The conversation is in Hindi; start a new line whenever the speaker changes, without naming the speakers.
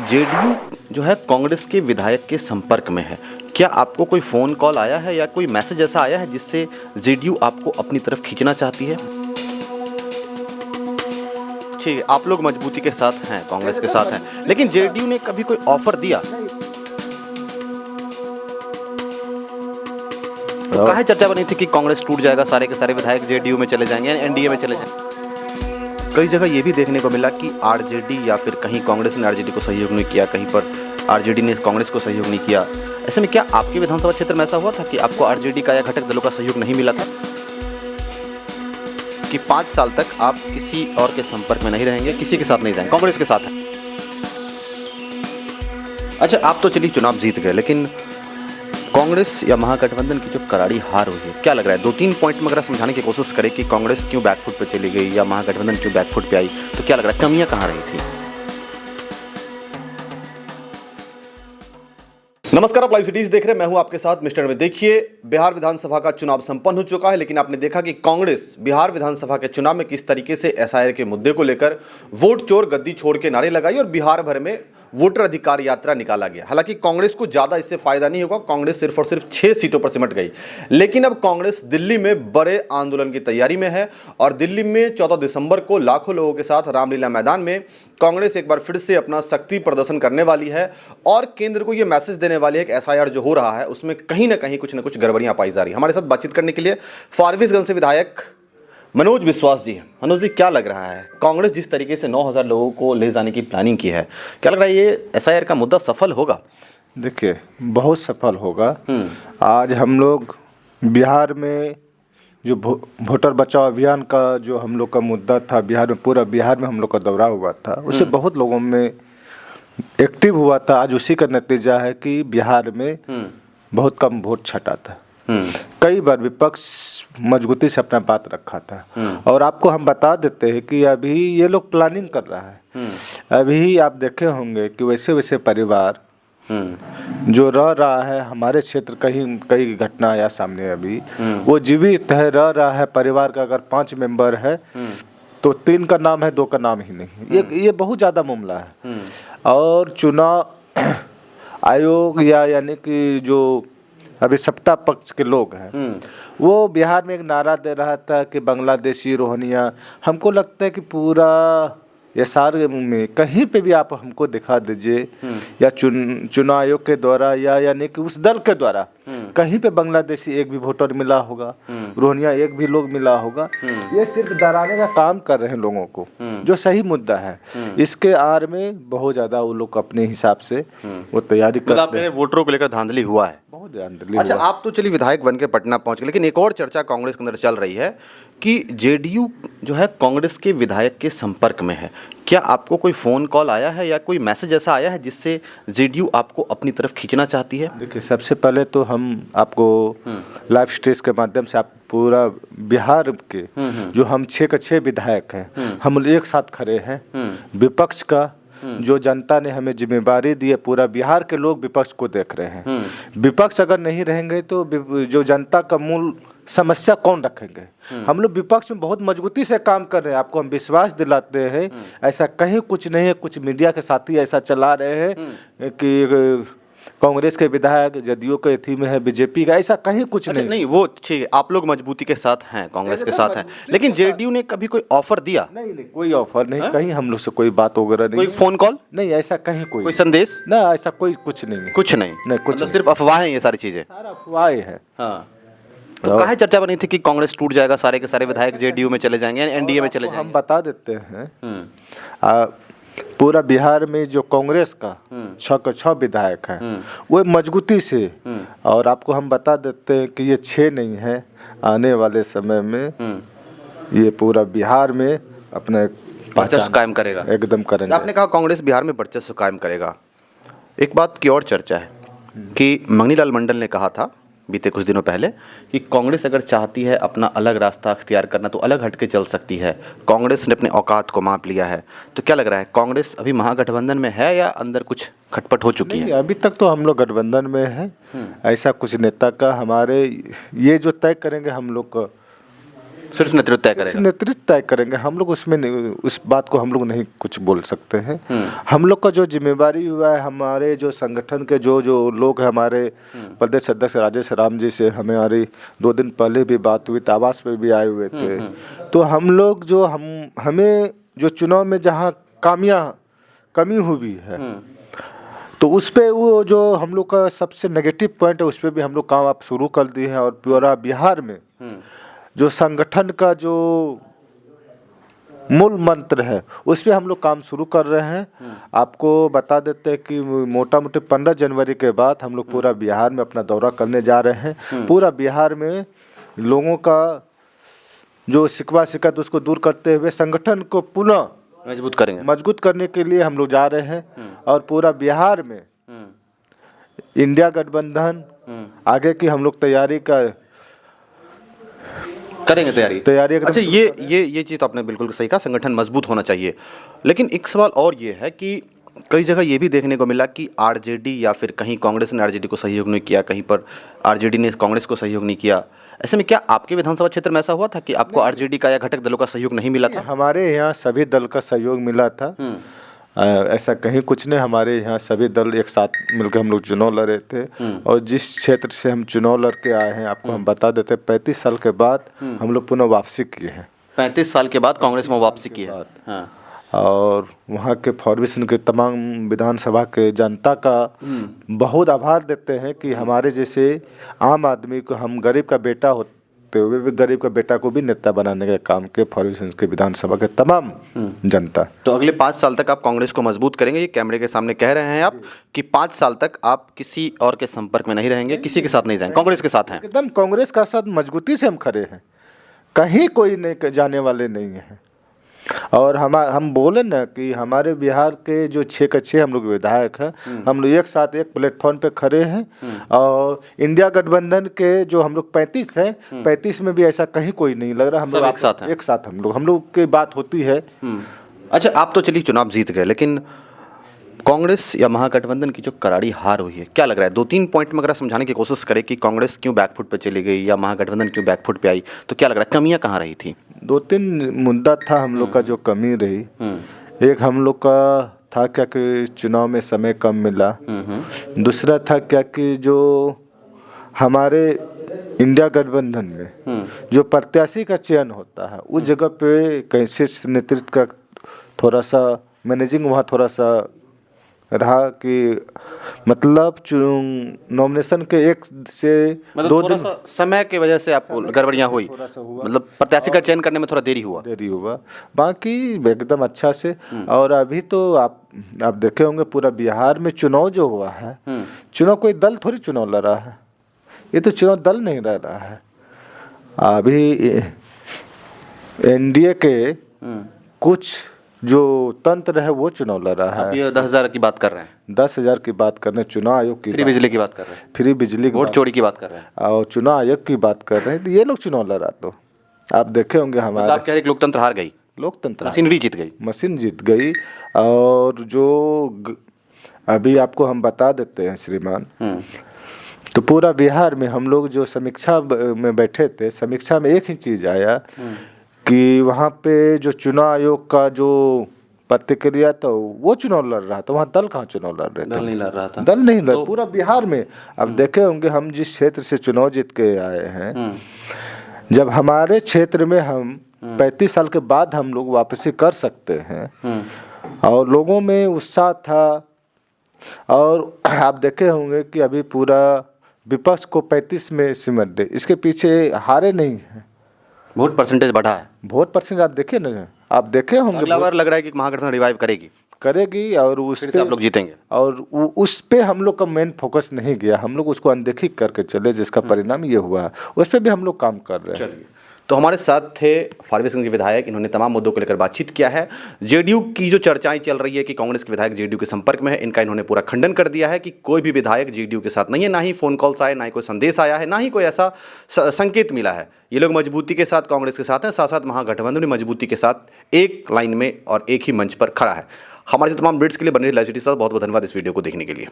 जेडीयू जो है कांग्रेस के विधायक के संपर्क में है। क्या आपको कोई फ़ोन कॉल आया है या कोई मैसेज ऐसा आया है जिससे जेडीयू आपको अपनी तरफ खींचना चाहती है? ठीक है, आप लोग मजबूती के साथ हैं, कांग्रेस के साथ हैं, लेकिन जेडीयू ने कभी कोई ऑफर दिया? तो काहे चर्चा बनी थी कि कांग्रेस टूट जाएगा, सारे के सारे विधायक जेडीयू में चले जाएंगे, एनडीए में चले जाएंगे। कई जगह ये भी देखने को मिला कि आरजेडी या फिर कहीं कांग्रेस ने आरजेडी को सहयोग नहीं किया, कहीं पर आरजेडी ने कांग्रेस को सहयोग नहीं किया। ऐसे में क्या आपके विधानसभा क्षेत्र में ऐसा हुआ था कि आपको आरजेडी का या घटक दलों का सहयोग नहीं मिला था कि 5 साल तक आप किसी और के संपर्क में नहीं रहेंगे, किसी के साथ नहीं जाएंगे, कांग्रेस के साथ हैं? अच्छा, आप तो चलिए चुनाव जीत गए, लेकिन कांग्रेस या महागठबंधन की जो करारी हार हुई है, क्या लग रहा है? 2-3 पॉइंट में अगर समझाने की कोशिश करें कि कांग्रेस क्यों बैकफुट पे चली गई या महागठबंधन क्यों बैकफुट पे आई, तो क्या लग रहा है, कमियां कहाँ रही थी? नमस्कार, आप लाइव सिटीज देख रहे हैं, मैं हूं आपके साथ मिस्टर में। देखिए, बिहार विधानसभा का चुनाव संपन्न हो चुका है, लेकिन आपने देखा कि कांग्रेस बिहार विधानसभा के चुनाव में किस तरीके से एसआईआर के मुद्दे को लेकर वोट चोर गद्दी छोड़ के नारे लगाई और बिहार भर में वोटर अधिकार यात्रा निकाला गया। हालांकि कांग्रेस को ज्यादा इससे फायदा नहीं होगा, कांग्रेस सिर्फ और सिर्फ 6 सीटों पर सिमट गई। लेकिन अब कांग्रेस दिल्ली में बड़े आंदोलन की तैयारी में है और दिल्ली में 14 दिसंबर को लाखों लोगों के साथ रामलीला मैदान में कांग्रेस एक बार फिर से अपना शक्ति प्रदर्शन करने वाली है और केंद्र को यह मैसेज देने वाली है कि एसआईआर जो हो रहा है उसमें कहीं ना कहीं कुछ ना कुछ गड़बड़ियां पाई जा रही है। हमारे साथ बातचीत करने के लिए फारबिसगंज से विधायक मनोज विश्वास जी। मनोज जी, क्या लग रहा है, कांग्रेस जिस तरीके से 9000 लोगों को ले जाने की प्लानिंग की है, क्या लग रहा है ये एसआईआर का मुद्दा सफल होगा?
देखिए, बहुत सफल होगा। आज हम लोग बिहार में जो वोटर बचाओ अभियान का जो हम लोग का मुद्दा था, बिहार में पूरा बिहार में हम लोग का दौरा हुआ था, उससे बहुत लोगों में एक्टिव हुआ था। आज उसी का नतीजा है कि बिहार में बहुत कम वोट छटा था। कई बार विपक्ष मजबूती से अपना बात रखा था और आपको हम बता देते हैं कि अभी ये लोग प्लानिंग कर रहा है। अभी आप देखे होंगे कि वैसे वैसे परिवार जो रह रहा है हमारे क्षेत्र, कहीं कई घटना आया सामने, अभी वो जीवित है, रह रहा है। परिवार का अगर 5 मेंबर है तो 3 का नाम है, 2 का नाम ही नहीं। ये बहुत ज़्यादा मामला है। और चुनाव आयोग यानी कि जो अभी सत्ता पक्ष के लोग हैं, वो बिहार में एक नारा दे रहा था कि बांग्लादेशी रोहिंग्या। हमको लगता है कि पूरा एसआर में कहीं पे भी आप हमको दिखा दीजिए या चुनाव आयोग के द्वारा या यानी कि उस दल के द्वारा कहीं पे बांग्लादेशी एक भी वोटर मिला होगा, रोहिंग्या एक भी लोग मिला होगा। ये सिर्फ डराने का काम कर रहे हैं लोगों को, जो सही मुद्दा है। इसके आड़ में बहुत ज्यादा वो लोग अपने हिसाब से वो तैयारी करते हैं।
वोटरों को लेकर धांधली हुआ है,
बहुत धांधली।
अच्छा, आप तो चलिए विधायक बन के पटना पहुंच गए, लेकिन एक और चर्चा कांग्रेस के अंदर चल रही है कि जेडीयू जो है कांग्रेस के विधायक के संपर्क में है। क्या आपको कोई फ़ोन कॉल आया है या कोई मैसेज ऐसा आया है जिससे जेडीयू आपको अपनी तरफ खींचना चाहती है?
देखिए, सबसे पहले तो हम आपको लाइव स्ट्रीम के माध्यम से आप पूरा बिहार के जो हम 6 के 6 विधायक हैं, हम एक साथ खड़े हैं। विपक्ष का जो जनता ने हमें जिम्मेदारी दी है, पूरा बिहार के लोग विपक्ष को देख रहे हैं। विपक्ष अगर नहीं रहेंगे तो जो जनता का मूल समस्या कौन रखेंगे? हम लोग विपक्ष में बहुत मजबूती से काम कर रहे हैं। आपको हम विश्वास दिलाते हैं, ऐसा कहीं कुछ नहीं है। कुछ मीडिया के साथी ऐसा चला रहे हैं कि कांग्रेस के विधायक जदयू के थी में है, बीजेपी का, ऐसा कहीं कुछ नहीं।
नहीं, वो ठीक है, आप लोग मजबूती के साथ हैं, कांग्रेस के साथ हैं, लेकिन जेडीयू ने कभी कोई ऑफर दिया?
नहीं, कोई ऑफर नहीं। कहीं हम लोग से कोई बात वगैरह नहीं,
कोई फोन कॉल
नहीं, ऐसा कहीं कोई
संदेश
ना, ऐसा कोई कुछ नहीं,
कुछ नहीं, मतलब सिर्फ अफवाह है, ये सारी चीजें
सारा अफवाह है।
हाँ, तो काहे चर्चा बनी थी कि कांग्रेस टूट जाएगा, सारे के सारे विधायक जेडीयू में चले जाएंगे, एनडीए में चले जाएंगे?
हम बता देते हैं, पूरा बिहार में जो कांग्रेस का 6 के 6 विधायक हैं, वो मजबूती से, और आपको हम बता देते हैं कि ये 6 नहीं है, आने वाले समय में ये पूरा बिहार में अपने
वर्चस्व कायम करेगा,
एकदम करेंगे।
आपने कहा कांग्रेस बिहार में वर्चस्व कायम करेगा। एक बात की और चर्चा है कि मंगनीलाल मंडल ने कहा था बीते कुछ दिनों पहले कि कांग्रेस अगर चाहती है अपना अलग रास्ता अख्तियार करना तो अलग हटके चल सकती है। कांग्रेस ने अपने औकात को माप लिया है, तो क्या लग रहा है, कांग्रेस अभी महागठबंधन में है या अंदर कुछ खटपट हो चुकी है?
अभी तक तो हम लोग गठबंधन में हैं। ऐसा कुछ नेता का हमारे ये जो तय करेंगे हम लोग का
सिर्फ नेतृत्व तय करेगा।
नेतृत्व तय करेंगे हम लोग, उसमें नहीं, उस बात को हम लोग नहीं कुछ बोल सकते हैं। हम लोग का जो जिम्मेवारी हुआ है, हमारे जो संगठन के जो जो लोग हैं, हमारे प्रदेश अध्यक्ष राजेश राम जी से हमारी 2 दिन पहले भी बात हुई, आवास पे भी आए हुए थे। तो हम लोग जो हमें जो चुनाव में जहाँ कमी हुई है, तो उस पे वो जो हम लोग का सबसे नेगेटिव पॉइंट है, उस पर भी हम लोग काम आप शुरू कर दिए हैं। और पूरा बिहार में जो संगठन का जो मूल मंत्र है, उस पे हम लोग काम शुरू कर रहे हैं। आपको बता देते हैं कि मोटा मोटी 15 जनवरी के बाद हम लोग पूरा बिहार में अपना दौरा करने जा रहे हैं। पूरा बिहार में लोगों का जो शिकवा शिकायत उसको दूर करते हुए संगठन को पुनः मजबूत करने के लिए हम लोग जा रहे हैं। और पूरा बिहार में इंडिया गठबंधन आगे की हम लोग तैयारी करेंगे।
अच्छा, ये चीज़ तो आपने बिल्कुल सही कहा, संगठन मजबूत होना चाहिए। लेकिन एक सवाल और ये है कि कई जगह ये भी देखने को मिला कि आरजेडी या फिर कहीं कांग्रेस ने आरजेडी को सहयोग नहीं किया, कहीं पर आरजेडी ने कांग्रेस को सहयोग नहीं किया। ऐसे में क्या आपके विधानसभा क्षेत्र में ऐसा हुआ था कि आपको आरजेडी का या घटक दलों का सहयोग नहीं मिला था?
हमारे यहाँ सभी दल का सहयोग मिला था। ऐसा कहीं कुछ नहीं, हमारे यहाँ सभी दल एक साथ मिलकर हम लोग चुनाव लड़े थे। और जिस क्षेत्र से हम चुनाव लड़ के आए हैं, आपको हम बता देते हैं, 35 साल के बाद हम लोग पुनः वापसी किए हैं।
35 साल के बाद कांग्रेस में वापसी की है। हाँ।
और वहाँ के फॉर्मेशन के तमाम विधानसभा के जनता का बहुत आभार देते हैं कि हमारे जैसे आम आदमी को, हम गरीब का बेटा होते हुए भी गरीब का बेटा को भी नेता बनाने का काम के फॉर्मेशन के विधानसभा के तमाम जनता।
तो अगले 5 साल तक आप कांग्रेस को मजबूत करेंगे, ये कैमरे के सामने कह रहे हैं आप कि 5 साल तक आप किसी और के संपर्क में नहीं रहेंगे, किसी के साथ नहीं जाएंगे, कांग्रेस के साथ हैं?
एकदम कांग्रेस का साथ मजबूती से हम खड़े हैं, कहीं कोई नहीं जाने वाले नहीं हैं। और हम बोले ना कि हमारे बिहार के जो 6 के 6 हम लोग विधायक हैं, हम लोग एक साथ एक प्लेटफॉर्म पे खड़े हैं। और इंडिया गठबंधन के जो हम लोग 35 हैं, 35 में भी ऐसा कहीं कोई नहीं लग रहा। हम लोग एक साथ हम लोग की बात होती है।
अच्छा, आप तो चलिए चुनाव जीत गए, लेकिन कांग्रेस या महागठबंधन की जो करारी हार हुई है, क्या लग रहा है? 2-3 पॉइंट में अगर समझाने की कोशिश करें कि कांग्रेस क्यों बैकफुट पे चली गई या महागठबंधन क्यों बैकफुट पे आई, तो क्या लग रहा है, कमियां कहाँ रही थी?
2-3 मुद्दा था हम लोग का जो कमी रही। एक हम लोग का था क्या कि चुनाव में समय कम मिला। दूसरा था क्या कि जो हमारे इंडिया गठबंधन में जो प्रत्याशी का चयन होता है, उस जगह पे कैसे नेतृत्व का थोड़ा सा मैनेजिंग वहाँ थोड़ा सा रहा कि मतलब नॉमिनेशन के 1 से 2 दिन
समय की वजह से आपको गड़बड़ियाँ हुई, मतलब प्रत्याशी का चयन करने में थोड़ा देरी हुआ।
बाकी एकदम अच्छा से। और अभी तो आप देखे होंगे पूरा बिहार में चुनाव जो हुआ है, चुनाव कोई दल थोड़ी चुनाव लड़ रहा है, ये तो चुनाव दल नहीं लड़ रहा है। अभी एनडीए के कुछ जो तंत्र है वो चुनाव लड़ रहा है।
आप ये 10,000 की बात कर रहे हैं,
10,000 की बात कर रहे हैं, चुनाव आयोग की
फ्री बिजली की बात कर रहे हैं,
फ्री बिजली
वोट चोरी की बात कर रहे हैं
और चुनाव आयोग की बात कर रहे हैं। तो ये लोग चुनाव लड़ रहा, तो आप देखे होंगे हमारे
आप कह रहे हैं लोकतंत्र हार गई,
लोकतंत्र
मशीन जीत
गई। और जो अभी आपको हम बता देते हैं श्रीमान, तो पूरा बिहार में हम लोग जो समीक्षा में बैठे थे, समीक्षा में एक ही चीज आया कि वहाँ पे जो चुनाव आयोग का जो प्रतिक्रिया था वो चुनाव लड़ रहा था, वहाँ दल कहाँ चुनाव लड़ रहे थे?
दल नहीं लड़ रहा था,
दल नहीं लड़ पूरा बिहार में। अब देखे होंगे हम जिस क्षेत्र से चुनाव जीत के आए हैं, जब हमारे क्षेत्र में हम 35 साल के बाद हम लोग वापसी कर सकते हैं और लोगों में उत्साह था। और आप देखे होंगे कि अभी पूरा विपक्ष को 35 में सिमट दे, इसके पीछे हारे नहीं है,
वोट परसेंटेज बढ़ा है।
वोट परसेंटेज आप देखे ना, आप देखे होंगे।
अगला बार लग रहा है कि महागठबंधन रिवाइव करेगी और उस पे आप लोग जीतेंगे।
और उस पे हम लोग का मेन फोकस नहीं गया, हम लोग उसको अनदेखी करके चले, जिसका परिणाम ये हुआ। उस पे भी हम लोग काम कर रहे हैं।
तो हमारे साथ थे फारबिसगंज के विधायक, इन्होंने तमाम मुद्दों को लेकर बातचीत किया है। जेडीयू की जो चर्चाएं चल रही है कि कांग्रेस के विधायक जेडीयू के संपर्क में है, इनका इन्होंने पूरा खंडन कर दिया है कि कोई भी विधायक जेडीयू के साथ नहीं है, ना ही फोन कॉल्स आए, ना ही कोई संदेश आया है, ना ही कोई ऐसा संकेत मिला है। ये लोग मजबूती के साथ कांग्रेस के साथ हैं, साथ साथ महागठबंधन भी मजबूती के साथ एक लाइन में और एक ही मंच पर खड़ा है। हमारे तमाम अपडेट्स के लिए बने रहिए लाइव सिटी के साथ। बहुत बहुत धन्यवाद इस वीडियो को देखने के लिए।